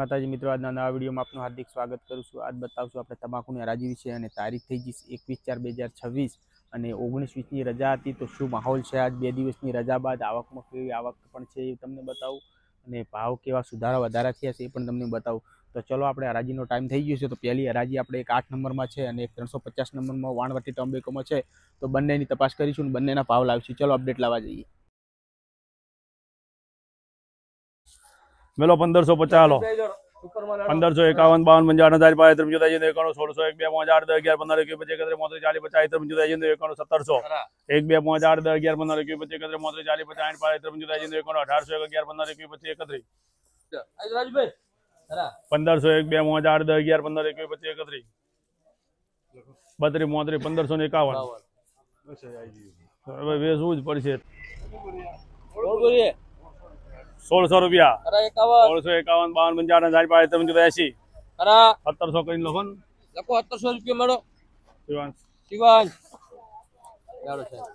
માતાજી મિત્રો, આજના નવા વિડીયોમાં આપનું હાર્દિક સ્વાગત કરું છું। આજ બતાવશું આપણે તમાકુની હરાજી વિશે અને તારીખ થઈ ગઈ 21/4/2026 અને 19-20ની રજા હતી। તો શું માહોલ છે આજ 2 દિવસની રજા બાદ? આવકમાં કેવી આવક પણ છે એ તમને બતાવું અને ભાવ કેવા સુધારા વધારા થયા છે એ પણ તમને બતાવું। તો ચલો, આપણે હરાજીનો ટાઈમ થઈ ગયો છે। તો પહેલી હરાજી આપણે એક 8 નંબરમાં છે અને એક 350 નંબરમાં વાણવટી ટોમ્બેકોમાં છે। તો બંનેની તપાસ કરીશું અને બંનેના ભાવ લાવીશું। ચલો અપડેટ લાવવા જઈએ। મેલો 1550 લો 1551 52 55 60 55 91 16 1 2 5 8 10 11 15 21 25 30 35 40 50 55 1700 1 2 5 8 10 11 15 21 25 30 35 40 50 60 55 1800 11 15 21 25 31 રાજભાઈ 1500 1 2 5 8 10 11 15 21 25 31 32 33 1551 હવે વેચવું જ પડશે। 1600 રૂપિયા 1651 52 55 60 85 1700 કરીને લખો ને, લખો 1700 રૂપિયા મળો શિવાંશ શિવાંશ ચાલો સાહેબ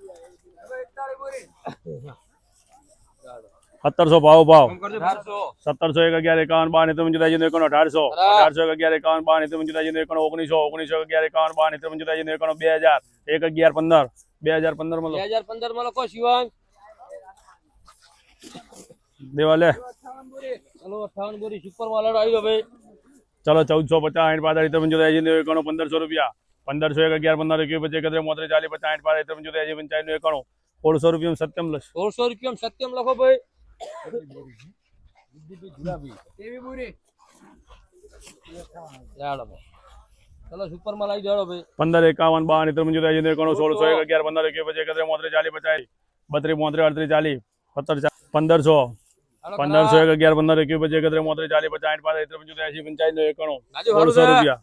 1700 ભાવ 1800 1700 1 11 51 52 55 1800 11 51 52 1900 11 51 52 2000 1 11 15 2015 માં 2015 માં લખો શિવાંશ દેવા લે ચલો 58 બોરી સુપર માલ આવ્યો ભાઈ। ચલો 1450 60 55 1500 રૂપિયા 1500 1 11 15 21 25 30 40 55 55 1600 રૂપિયા સત્યમ લખ 1600 રૂપિયા સત્યમ લખો ભાઈ। કેવી બોરી ચાલો ભાઈ, ચલો સુપર માલ આવી જાડો ભાઈ। 15 51 52 1600 1 11 15 21 25 30 40 50 32 33 38 40 1500 1500 1 11 15 21 25 30 40 50 80 85 1600 રૂપિયા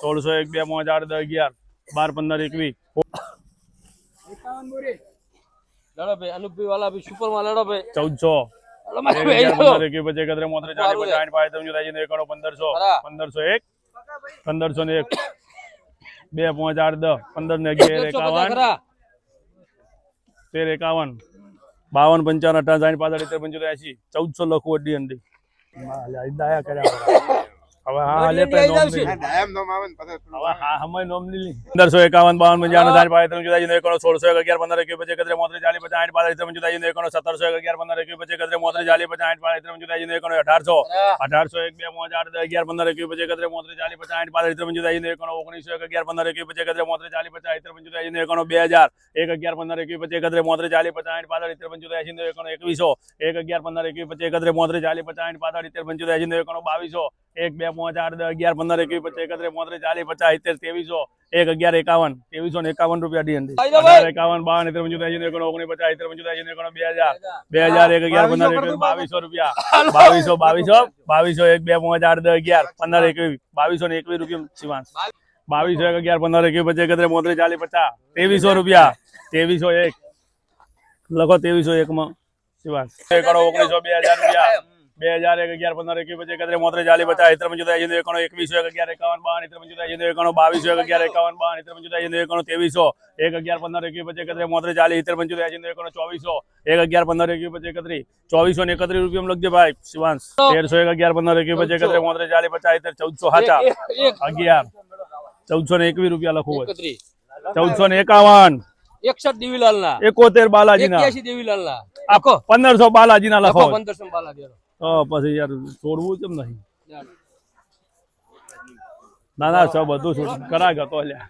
1600 1 2 5 8 10 11 12 15 21 51 બોરી લડો ભાઈ। અનુપભાઈ વાલા ભાઈ સુપર માલ લડો ભાઈ 1400 15 21 25 30 35 40 50 1500 1500 1 2 5 8 10 15 ને 11 51 13 51 52 55 58 65 85 1400 લખો અડી અંડી દયા કર્યા હવે હા લે હવે હા હમય નોમ ની 1551 52 55 1600 11 15 21 25 30 40 50 65 1700 11 15 21 25 30 40 50 1800 1800 1 2 5 8 10 11 15 21 25 30 40 50 65 1900 11 15 21 25 30 40 50 2000 1 11 15 21 25 30 40 50 65 2100 1 11 15 21 25 30 40 50 65 2200 1 2 5 8 10 11 15 21 25 30 40 50 2300 1 11 51 2351 રૂપિયા ડીએનડી 51 52 53 2000 1 11 રૂપિયા 2200 1 2 5 8 10 11 15 21 2221 રૂપિયા શિવાંશ 2200 1 11 15 21 25 30 40 50 2300 રૂપિયા 2301 લખો 2301 માં શિવાંશ 1900 2000 રૂપિયા 2000 1 11 15 21 25 30 40 50 21 11 51 22 11 51 2300 1 11 15 21 25 30 40 2400 1 11 15 21 25 2431 રૂપિયા લખજે ભાઈ શિવાંશ 1300 1 11 15 21 25 30 40 1400 હાચા 11 1421 રૂપિયા લખો 1451 61 દેવીલાલ ના 71 બાલાજી ના 81 દેવીલાલ ના આખો 1500 બાલાજી ના લખો 1500 બાલાજી પછી યાર છોડવું કેમ નહીં? ના ના સબ બધું છોડ કરા ગયો લ્યા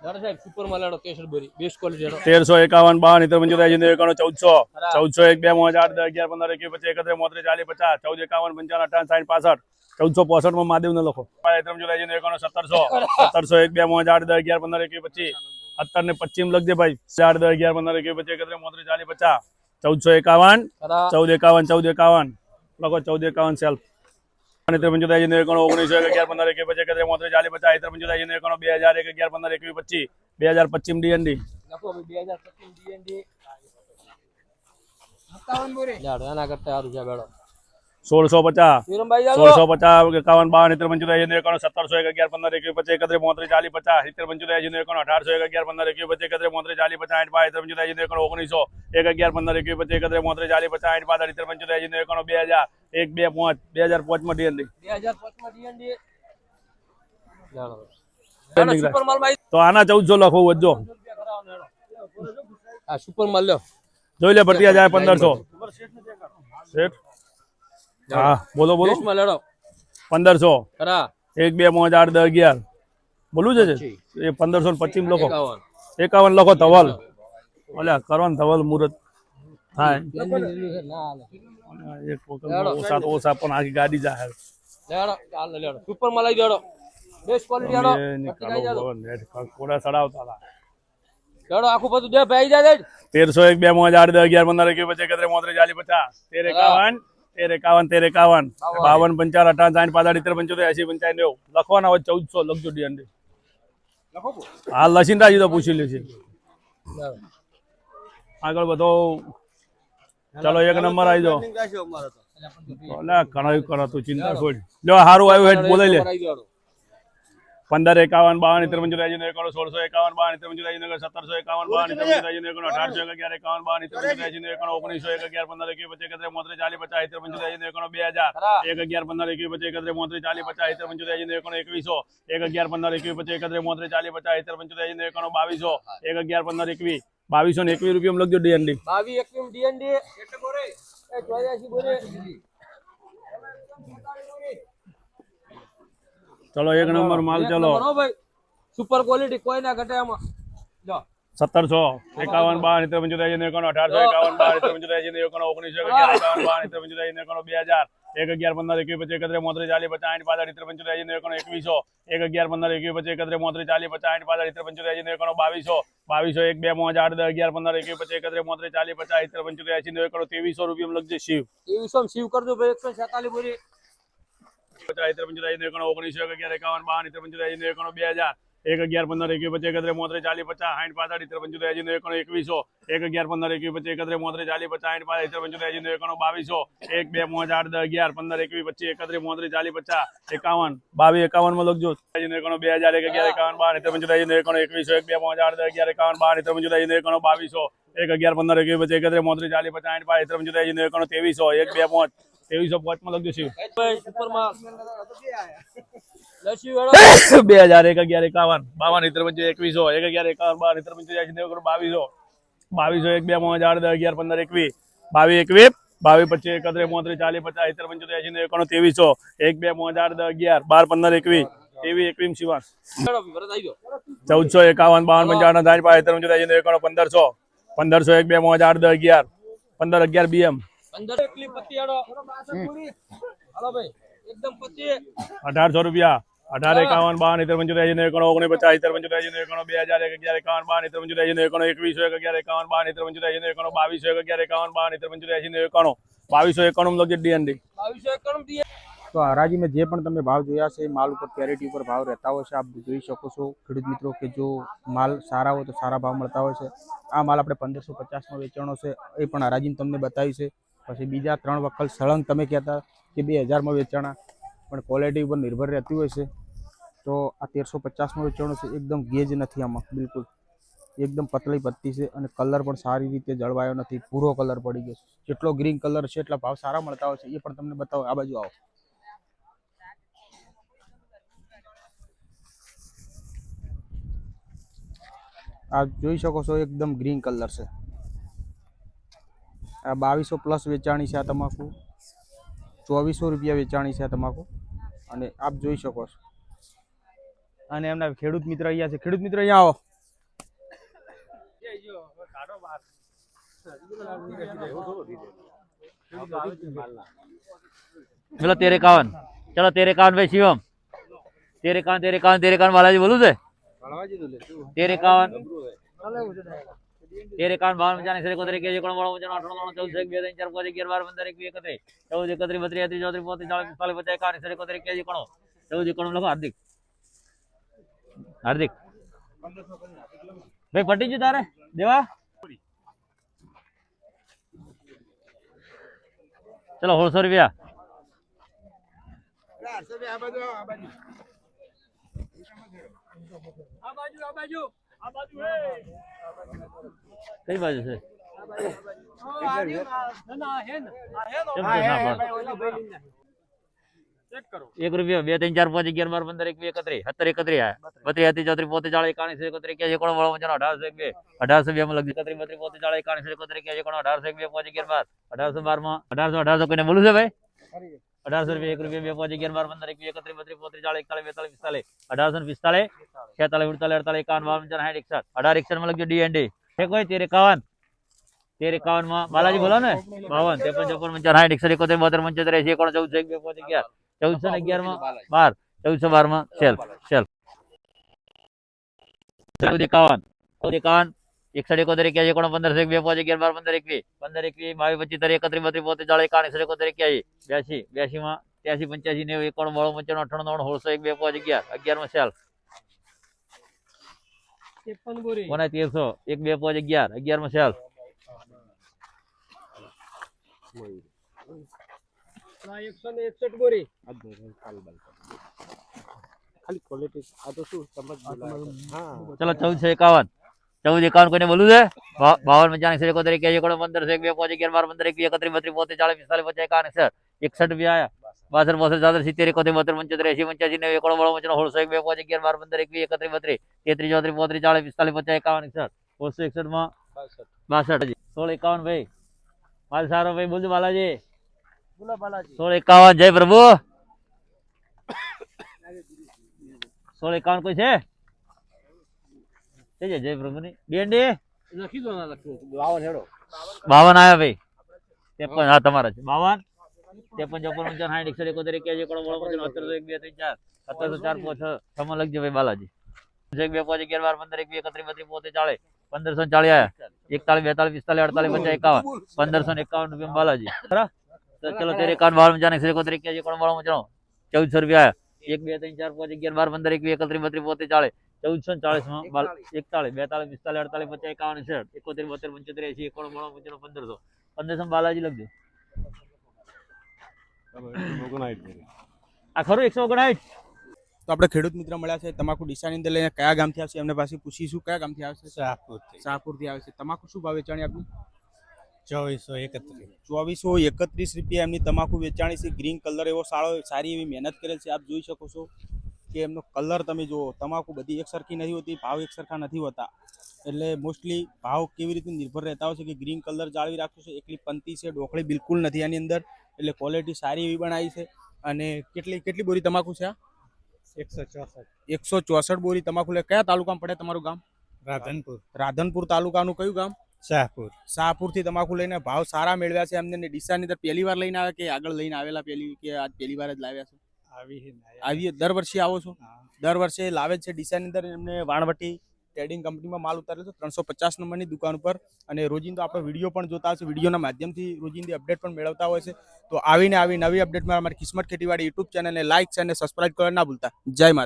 1351 52 55 1400 1 2 5 8 10 11 15 21 25 30 40 50 14 51 55 58 60 1465 માં મહાદેવ ને લખો 1700 1 2 5 8 10 11 15 21 25 17 ને 25 લખજે ભાઈ 4 10 11 15 21 25 30 40 50 1451 1451 લખો 1451 સેલ્ફ 1900 11 15 21 25 30 40 50 2000 1 11 15 21 25 2025 ડીએનડી લખો 2025 ડીએનડી 57 બોરી જાડો આના કરતા સારું છે બેડો 1650 વિરમભાઈ જાજો 1650 51 52 75 51 1700 11 15 21 25 31 33 40 50 70 75 51 1800 11 15 21 25 31 33 40 50 85 75 51 1900 11 15 21 25 31 33 40 50 85 75 51 2000 1 2 5 2005 માં ડીએનડી 2005 માં ડીએનડી જાણો સુપર માલ માં તો આના 1400 લખો વજો આ સુપર માલ લ્યો જોઈ લે ભરતી જાય 1500 શેઠ હા બોલો બોલો દેશ માં લેડો 1500 ખરા 1 2 5 8 10 11 બોલું છે એ 1525 લખો 51 લખો ધવલ ઓલા કરો ને ધવલ મુહૂર્ત થાય એક વખત ઓછા પણ આખી ગાડી જાય લેડો ચાલ લેડો સુપર માલ આવી લેડો બેસ્ટ ક્વોલિટી લેડો કોડા ચડાવતા હતા લેડો આખું બધું દે ભાઈ જાય 1301 2 5 8 10 11 15 21 25 31 33 40 50 13 51 13 51 52 55 58 60 75 80 85 લખવાના હોય 1400 લખજો ડીએનડી હા લસીન રાજી તો પૂછી લેશે આગળ બધો ચાલો એક નંબર આવી જાઓ ઘણા કરો તું ચિંતા છોડ જો સારું આવ્યું હેડ બોલાઈ લે 15 51 52 53 51 16 51 52 53 51 17 51 52 53 51 18 11 51 52 53 51 1900 11 15 21 25 40 50 55 51 2000 1 11 15 21 25 40 50 55 21 11 15 21 25 40 50 55 51 2200 1 11 15 21 2200 ને 21 રૂપિયા લખજો ડીએનડી 22 21 ડીએનડી એટલે બોરે એ 84 બોરે ચલો એક નંબર માલ ચલો ભાઈ સુપર ક્વોલિટી કોઈ ના ઘટે આમાં લો 1700 51 52 53 51 18 51 52 53 51 1900 11 52 53 51 2000 1 11 15 21 25 40 40 50 55 53 51 2100 1 11 15 21 25 40 40 50 55 53 51 2200 2200 1 2 5 8 10 11 15 21 25 40 40 50 55 80 2300 રૂપિયા લખજે શિવ 2300 શિવ કરજો ભાઈ 147 બોરી 53 51 1900 11 51 52 53 51 2000 1 11 15 21 25 40 40 50 60 55 53 2100 1 11 15 21 25 40 40 50 55 53 2200 1 2 5 8 10 11 15 21 25 31 40 50 51 22 51 માં લખજો 2000 1 11 51 52 2100 1 2 5 8 10 11 51 2200 1 11 15 21 25 40 40 50 55 2300 1 2 5 2305 માં લખજો શિવ સુપર માં લસી 2000 1 11 51 52 23 2100 1 11 51 52 23 2200 2200 1 2 5 8 10 11 15 21 22 21 22 25 31 40 50 55 2300 1 2 5 8 10 11 12 15 21 23 21 શિવાન 1451 52 55 1500 1500 1 2 5 8 10 11 15 11 બીએમ 15 એકલી પત્તી આડો હાલો ભાઈ એકદમ પત્તી 1800 રૂપિયા 18 51 52 53 51 19 50 53 2000 1 11 51 23 21 2200 લગી ડીએનડી 2291 તો હરાજીમાં જે પણ તમે ભાવ જોયા છે માલ ઉપર પેરિટી ઉપર ભાવ રહેતા હોય છે આપ જોઈ શકો છો ખેડૂત મિત્રો કે જો માલ સારા હોય તો સારા ભાવ મળતા હોય છે આ માલ આપણે 1550માં વેચાણો છે એ પણ હરાજીમાં તમને બતાવી છે પછી બીજા 3 વખત સળંગ તમે કહેતા કે 2000માં વેચાણા પણ ક્વોલિટી ઉપર નિર્ભર રહેતી હોય છે તો આ 1350માં વેચાણો છે એકદમ ગેજ નથી આમાં બિલકુલ એકદમ પતળી પત્તી છે અને કલર પણ સારી રીતે જળવાયો નથી પૂરો કલર પડી ગયો જેટલો ગ્રીન કલર છે એટલા ભાવ સારા મળતા હોય છે એ પણ તમને બતાવો આ બાજુ આવો आप જોઈ શકો છો એકદમ ગ્રીન કલર છે આ 2200 પ્લસ વેચાણી છે આ તમાકુ 2400 રૂપિયા વેચાણી છે આ તમાકુ અને આપ જોઈ શકો છો અને એમના ખેડૂત મિત્ર અહીંયા છે ખેડૂત મિત્ર અહીંયા આવો चलो 1351 चलो 1351 भाई शिवम 1351 बालाजी बोलू છે 1351 1351 52 55 73 કેજી કોણ વાળો 58 14 2 3 4 5 11 12 15 21 31 14 31 32 33 34 45 50 કેજી કોણ 14 કોણ લખો હાર્દિક હાર્દિક ભાઈ પટી ગયું તારે દેવા ચલો 1600 રૂપિયા કઈ બાજુ છે એક રૂપિયા 2 3 4 5 11 12 15 21 31 32 33 34 35 40 41 41 18 માં લગી 33 32 40 41 41 18 માં 18 કોઈને બોલું છે ભાઈ 1800 રૂપિયા 1 રૂપિયા 2 5 11 12 15 21 31 32 40 41 42 45 18 46 46 47 48 49 50 18 માં લખજો ડી એન્ડ ડી છે કોઈ 13 51 13 51 માં બાલાજી બોલો ને 52 53 54 55 61 72 75 80 14 11 માં 1412 માં સેલ 14 51 51 61 71 15 2 5 11 12 15 21 15 21 22 25 31 32 41 41 82 માં 83 85 90 91 92 95 98 99 100 1 2 5 11 માં સેલ 1300 1 2 5 11 માં સેલ 161 બોરી ચલો 1451 1451 કોઈને બોલું છે 52 85 71 15 1 2 5 11 12 15 21 31 32 40 45 45 61 રૂપિયા આયા 62 63 70 71 72 75 80 85 90 91 92 95 100 1 2 5 11 12 15 21 31 33 34 35 40 45 51 માં 62 1651 ભાઈ માલ સારો ભાઈ બોલજો બાલાજી 1651 જય પ્રભુ 1651 કોઈ છે જય પ્રભુ ની બેંડી લખી દો ના લખી 52 હેડો 52 આયા ભાઈ 53 હા તમારા છે 52 53 54 60 71 71 17 1 2 3 4 17 4 5 6 છમાં લખજો ભાઈ બાલાજી 1 2 5 11 12 15 21 31 32 40 1540 41 42 45 51 1551 રૂપિયા બાલાજી બરાબર તો ચલો તેરે 51 52 71 71 1400 રૂપિયા 1 2 3 4 5 11 12 15 21 31 32 40 1440 માં 41 42 45 48 50 51 71 72 75 બાલાજી લખજો આ ખરું 159 તો આપણે ખેડૂત મિત્ર મળ્યા છે તમાકુ ડીસાની અંદર લઈને કયા ગામથી આવશે એમને પાસે પૂછીશું કયા ગામથી આવશે શાહપુરથી આવે છે તમાકુ શું ભાવ વેચાણી આપની 2431 રૂપિયા એમની તમાકુ વેચાણી છે ગ્રીન કલર એવો સારી એવી મહેનત કરેલ છે આપ જોઈ શકો છો કે એમનો કલર તમે જુઓ તમાકુ બધી એક સરખી નથી હોતી ભાવ એક સરખા નથી હોતા એટલે મોસ્ટલી ભાવ કેવી રીતે નિર્ભર રહેતા હોય છે કે ગ્રીન કલર જાળવી રાખ્યો છે એકલી પંતી છે ડોકળી બિલકુલ નથી આની અંદર એટલે ક્વોલિટી સારી એવી બનાવી છે અને કેટલી બોરી તમાકુ છે આ 164 બોરી તમાકુ લે કયા તાલુકામાં પડે તમારું ગામ રાધનપુર તાલુકાનું કયું ગામ શાહપુરથી તમાકુ લઈને ભાવ સારા મેળવ્યા છે એમને ડીસાની અંદર પહેલી વાર લઈને આવ્યા કે આગળ લઈને આવેલા આજ પહેલી વાર જ લાવ્યા છે આવી દર વર્ષે આવો છો દર વર્ષે લાવે છે ડીસાની અંદર એમને વાણવટી ટ્રેડિંગ કંપનીમાં માલ ઉતારેલો છે 350 નંબરની દુકાન ઉપર અને રોજિંદો આપણે વિડીયો પણ જોતા હશે વિડીયોના માધ્યમથી રોજિંદી અપડેટ પણ મેળવતા હોય છે તો આવી નવી અપડેટમાં અમારી કિસ્મત ખેતીવાડી યુટ્યુબ ચેનલને લાઇક અને સબસ્ક્રાઇબ કરવા ના ભૂલતા જય માતા